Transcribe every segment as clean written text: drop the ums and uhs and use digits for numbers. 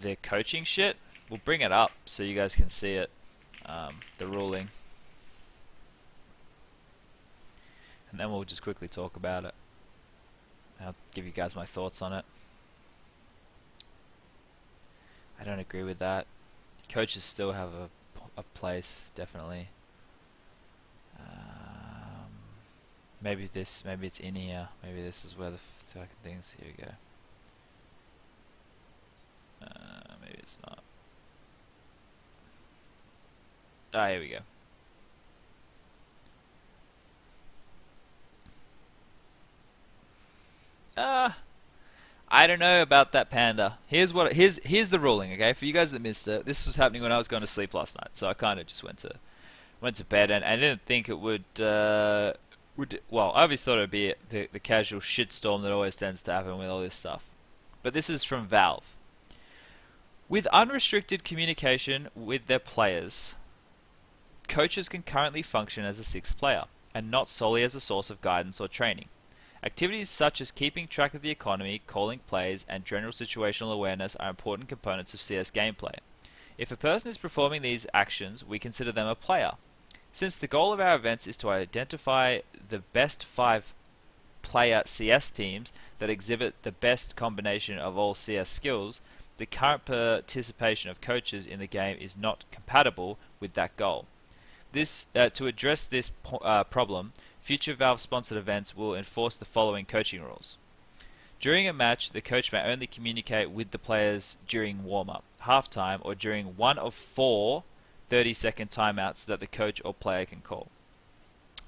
their coaching shit, we'll bring it up so you guys can see it, the ruling, and then we'll just quickly talk about it. I'll give you guys my thoughts on it. I don't agree with that. Coaches still have a place, definitely. Maybe it's in here. Maybe this is where the fucking things. Here we go. Maybe it's not. Ah, here we go. I don't know about that, Panda. Here's the ruling, okay? For you guys that missed it, this was happening when I was going to sleep last night, so I kind of just went to bed, and I didn't think it would. Well, I obviously thought it would be the casual shitstorm that always tends to happen with all this stuff. But this is from Valve. With unrestricted communication with their players, coaches can currently function as a sixth player, and not solely as a source of guidance or training. Activities such as keeping track of the economy, calling plays, and general situational awareness are important components of CS gameplay. If a person is performing these actions, we consider them a player. Since the goal of our events is to identify the best 5 player CS teams that exhibit the best combination of all CS skills, the current participation of coaches in the game is not compatible with that goal. To address this problem, future Valve-sponsored events will enforce the following coaching rules. During a match, the coach may only communicate with the players during warm-up, halftime, or during one of 4 30-second timeouts that the coach or player can call.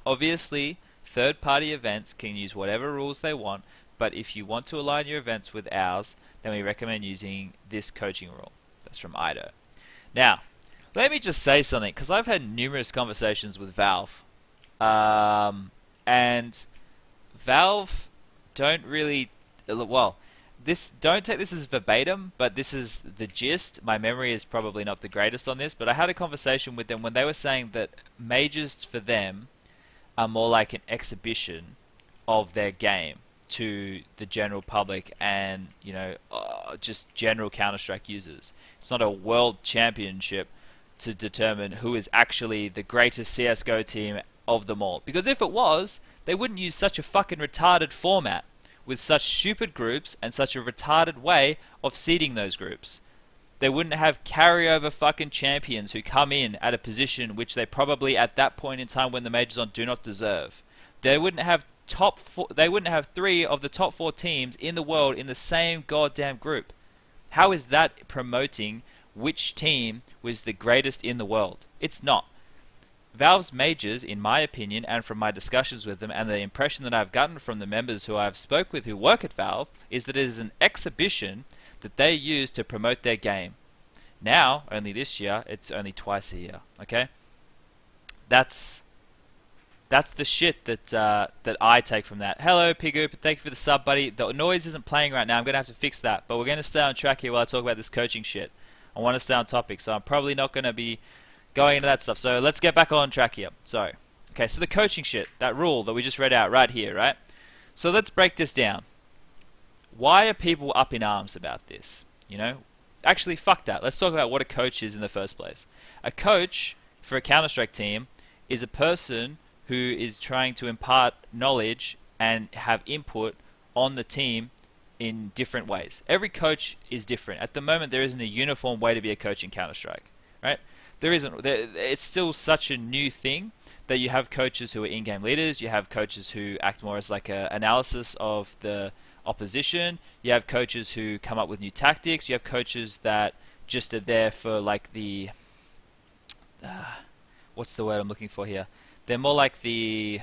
Obviously, third-party events can use whatever rules they want, but if you want to align your events with ours, then we recommend using this coaching rule. That's from Ido. Now, let me just say something, because I've had numerous conversations with Valve, and Valve don't really, well, don't take this as verbatim, but this is the gist. My memory is probably not the greatest on this, but I had a conversation with them when they were saying that majors for them are more like an exhibition of their game to the general public and, just general Counter-Strike users. It's not a world championship to determine who is actually the greatest CSGO team of them all. Because if it was, they wouldn't use such a fucking retarded format with such stupid groups and such a retarded way of seeding those groups. They wouldn't have carryover fucking champions who come in at a position which they probably at that point in time when the majors on do not deserve. They wouldn't have they wouldn't have 3 of the top 4 teams in the world in the same goddamn group. How is that promoting which team was the greatest in the world? It's not. Valve's majors, in my opinion, and from my discussions with them, and the impression that I've gotten from the members who I've spoke with who work at Valve, is that it is an exhibition that they use to promote their game. Now, only this year, it's only twice a year. Okay, that's the shit that I take from that. Hello, Pigoop, thank you for the sub, buddy. The noise isn't playing right now. I'm gonna have to fix that, but we're gonna stay on track here while I talk about this coaching shit. I want to stay on topic, so I'm probably not gonna be going into that stuff. So let's get back on track here. So the coaching shit, that rule that we just read out right here, right? So let's break this down. Why are people up in arms about this? Actually, fuck that. Let's talk about what a coach is in the first place. A coach for a Counter-Strike team is a person who is trying to impart knowledge and have input on the team in different ways. Every coach is different. At the moment, there isn't a uniform way to be a coach in Counter-Strike, right? There isn't. It's still such a new thing that you have coaches who are in-game leaders. You have coaches who act more as like an analysis of the opposition. You have coaches who come up with new tactics. You have coaches that just are there for like the what's the word I'm looking for here? They're more like the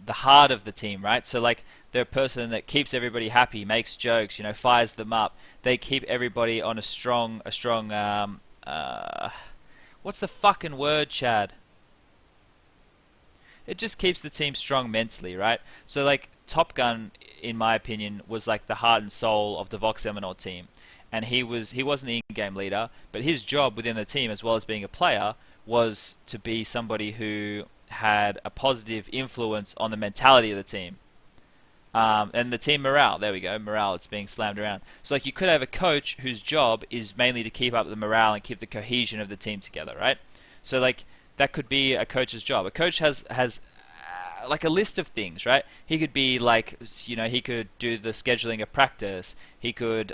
heart of the team, right? So like they're a person that keeps everybody happy, makes jokes, fires them up. They keep everybody on a strong what's the fucking word, Chad? It just keeps the team strong mentally, right? So like Top Gun, in my opinion, was like the heart and soul of the Vox Seminole team. And he wasn't the in-game leader, but his job within the team, as well as being a player, was to be somebody who had a positive influence on the mentality of the team. And the team morale, there we go, morale, it's being slammed around. So like you could have a coach whose job is mainly to keep up the morale and keep the cohesion of the team together, right? So like that could be a coach's job. A coach has like a list of things, right? He could be like, he could do the scheduling of practice. He could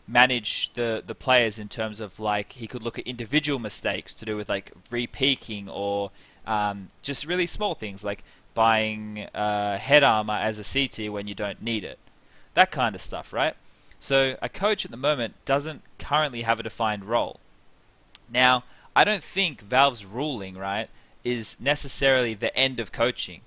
manage the players in terms of like he could look at individual mistakes to do with like re-peaking or just really small things like buying head armor as a C tier when you don't need it. That kind of stuff, right? So a coach at the moment doesn't currently have a defined role. Now, I don't think Valve's ruling, right, is necessarily the end of coaching.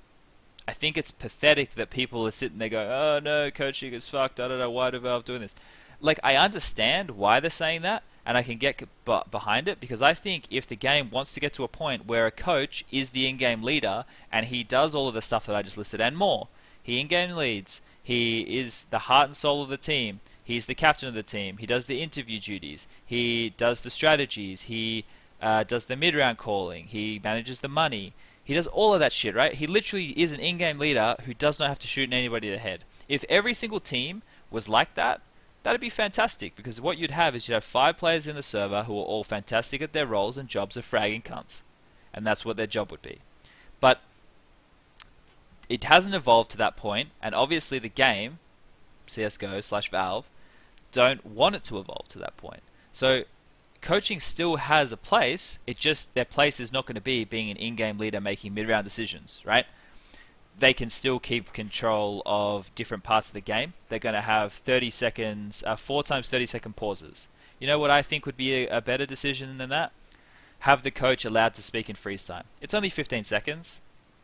I think it's pathetic that people are sitting there going, oh no, coaching is fucked, I don't know, why do Valve doing this? Like, I understand why they're saying that, and I can get behind it, because I think if the game wants to get to a point where a coach is the in-game leader, and he does all of the stuff that I just listed and more, he in-game leads, he is the heart and soul of the team, he's the captain of the team, he does the interview duties, he does the strategies, he does the mid-round calling, he manages the money, he does all of that shit, right? He literally is an in-game leader who does not have to shoot anybody in the head. If every single team was like that, that'd be fantastic, because what you'd have is you'd have 5 players in the server who are all fantastic at their roles and jobs of fragging cunts. And that's what their job would be. But it hasn't evolved to that point, and obviously the game, CSGO/Valve, don't want it to evolve to that point. So coaching still has a place, it just, their place is not going to be being an in-game leader making mid-round decisions, right? They can still keep control of different parts of the game. They're going to have 30 seconds, 4 times 30-second pauses. You know what I think would be a better decision than that? Have the coach allowed to speak in freeze time. It's only 15 seconds.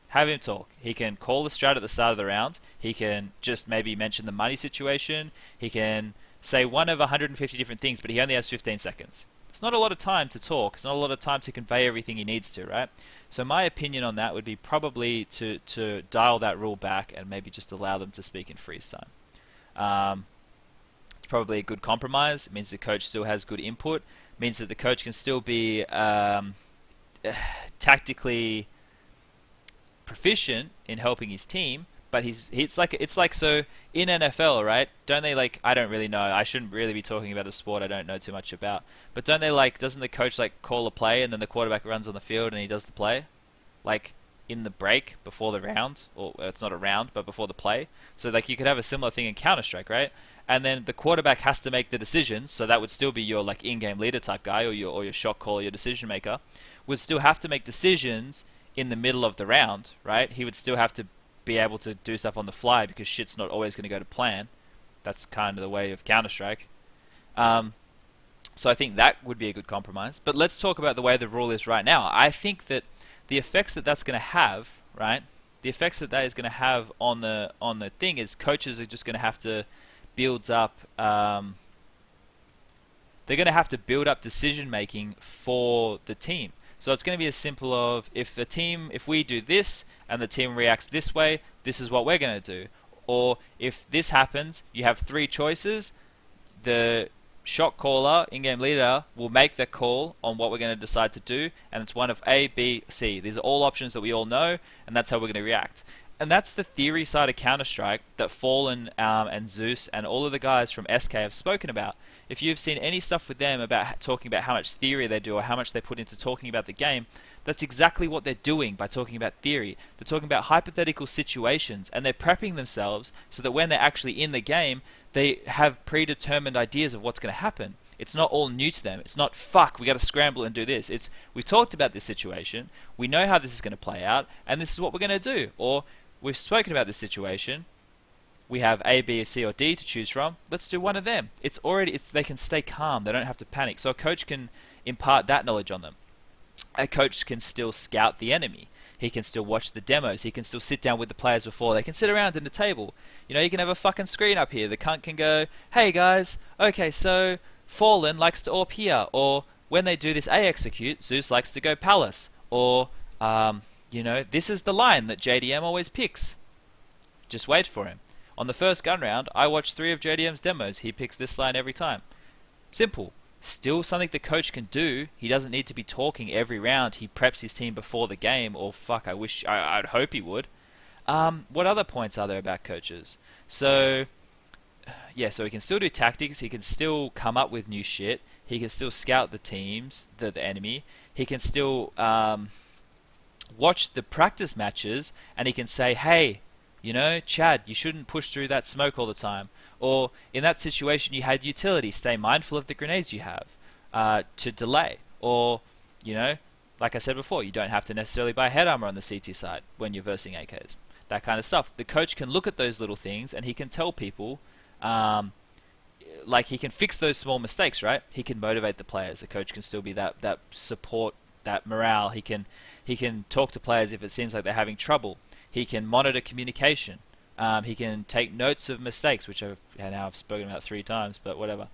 Have him talk. He can call the strat at the start of the round. He can just maybe mention the money situation. He can say one of 150 different things, but he only has 15 seconds. It's not a lot of time to talk. It's not a lot of time to convey everything he needs to, right? So my opinion on that would be probably to dial that rule back and maybe just allow them to speak in freeze time. It's probably a good compromise. It means the coach still has good input. It means that the coach can still be tactically proficient in helping his team, but it's like so in NFL, right? Don't they like, I don't really know, I shouldn't really be talking about a sport I don't know too much about, but don't they like, doesn't the coach like call a play and then the quarterback runs on the field and he does the play, like in the break before the round, or it's not a round but before the play? So like you could have a similar thing in Counter-Strike, right? And then the quarterback has to make the decisions, so that would still be your like in-game leader type guy, or your shot caller, your decision maker would still have to make decisions in the middle of the round, right? He would still have to be able to do stuff on the fly because shit's not always going to go to plan. That's kind of the way of Counter-Strike. So I think that would be a good compromise. But let's talk about the way the rule is right now. I think that the effects that that's going to have, right? The effects that that is going to have on the thing is coaches are just going to have to build up. They're going to have to build up decision making for the team. So it's going to be as simple of if we do this and the team reacts this way, this is what we're going to do. Or if this happens, you have 3 choices. The shot caller, in-game leader, will make the call on what we're going to decide to do, and it's one of A, B, C. These are all options that we all know, and that's how we're going to react. And that's the theory side of Counter-Strike that Fallen and Zeus and all of the guys from SK have spoken about. If you've seen any stuff with them about talking about how much theory they do or how much they put into talking about the game, that's exactly what they're doing by talking about theory. They're talking about hypothetical situations, and they're prepping themselves so that when they're actually in the game, they have predetermined ideas of what's going to happen. It's not all new to them. It's not, fuck, we got to scramble and do this. It's, we've talked about this situation, we know how this is going to play out, and this is what we're going to do. Or, we've spoken about this situation, we have A, B, C, or D to choose from, let's do one of them. They can stay calm, they don't have to panic. So a coach can impart that knowledge on them. A coach can still scout the enemy. He can still watch the demos. He can still sit down with the players before. They can sit around in a table. You know, you can have a fucking screen up here. The cunt can go, hey guys, okay, so Fallen likes to AWP here. Or when they do this A execute, Zeus likes to go Palace. Or, you know, this is the line that JDM always picks. Just wait for him. On the first gun round, I watched 3 of JDM's demos. He picks this line every time. Simple. Still something the coach can do. He doesn't need to be talking every round. He preps his team before the game, or fuck, I'd hope he would. What other points are there about coaches? So yeah, so he can still do tactics. He can still come up with new shit. He can still scout the teams, the enemy. He can still watch the practice matches, and he can say, "Hey, Chad, you shouldn't push through that smoke all the time." Or in that situation, you had utility. Stay mindful of the grenades you have to delay. Or, like I said before, you don't have to necessarily buy head armor on the CT side when you're versing AKs. That kind of stuff. The coach can look at those little things, and he can tell people. Like he can fix those small mistakes, right? He can motivate the players. The coach can still be that support, that morale. He can talk to players if it seems like they're having trouble. He can monitor communication. He can take notes of mistakes, which I've spoken about 3 times, but whatever.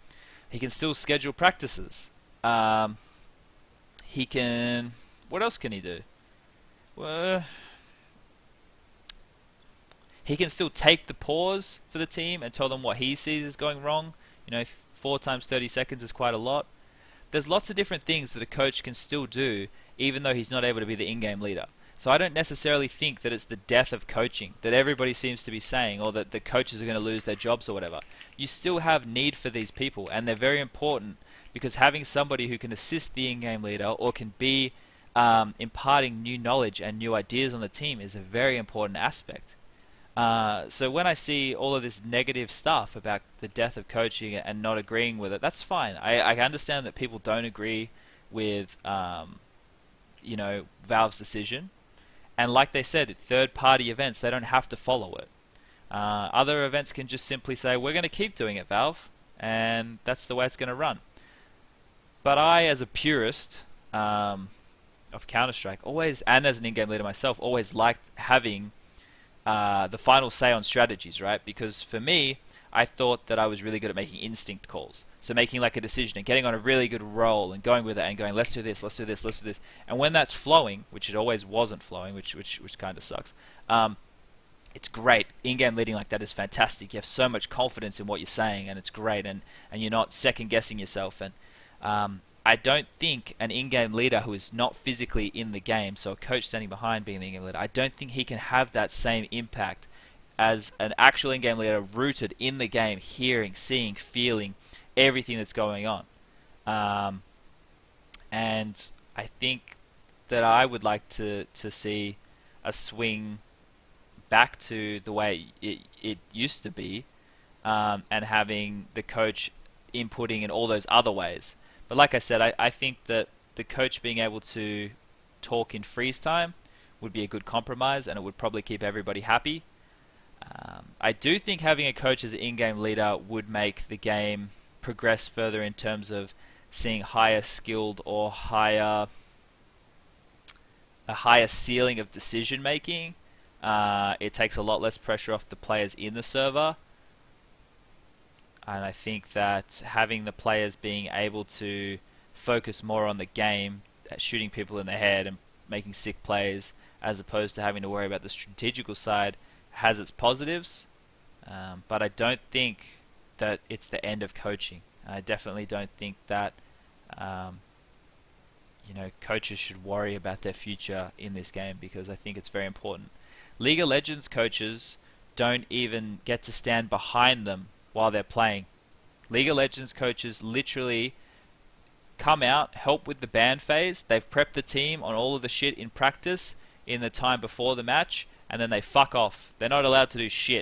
He can still schedule practices. He can. What else can he do? Well, he can still take the pause for the team and tell them what he sees is going wrong. 4 times 30 seconds is quite a lot. There's lots of different things that a coach can still do, even though he's not able to be the in-game leader. So I don't necessarily think that it's the death of coaching that everybody seems to be saying, or that the coaches are going to lose their jobs or whatever. You still have need for these people, and they're very important, because having somebody who can assist the in-game leader or can be imparting new knowledge and new ideas on the team is a very important aspect. So when I see all of this negative stuff about the death of coaching and not agreeing with it, that's fine. I understand that people don't agree with Valve's decision. And like they said, third-party events, they don't have to follow it. Other events can just simply say, we're going to keep doing it, Valve, and that's the way it's going to run. But I, as a purist of Counter-Strike, always, and as an in-game leader myself, always liked having the final say on strategies, right? Because for me, I thought that I was really good at making instinct calls. So making like a decision and getting on a really good roll and going with it and going, let's do this, let's do this, let's do this. And when that's flowing, which it always wasn't flowing, which kind of sucks, it's great. In-game leading like that is fantastic. You have so much confidence in what you're saying, and it's great, and you're not second-guessing yourself. And I don't think an in-game leader who is not physically in the game, so a coach standing behind being the in-game leader, I don't think he can have that same impact as an actual in-game leader rooted in the game, hearing, seeing, feeling everything that's going on. And I think that I would like to see a swing back to the way it used to be, and having the coach inputting in all those other ways. But like I said, I think that the coach being able to talk in freeze time would be a good compromise, and it would probably keep everybody happy. I do think having a coach as an in-game leader would make the game progress further in terms of seeing higher skilled or a higher ceiling of decision making. It takes a lot less pressure off the players in the server. And I think that having the players being able to focus more on the game, shooting people in the head and making sick plays, as opposed to having to worry about the strategical side, has its positives. But I don't think that it's the end of coaching. I definitely don't think that coaches should worry about their future in this game, because I think it's very important. League of Legends coaches don't even get to stand behind them while they're playing. League of Legends coaches literally come out, help with the ban phase. They've prepped the team on all of the shit in practice in the time before the match, and then they fuck off. They're not allowed to do shit.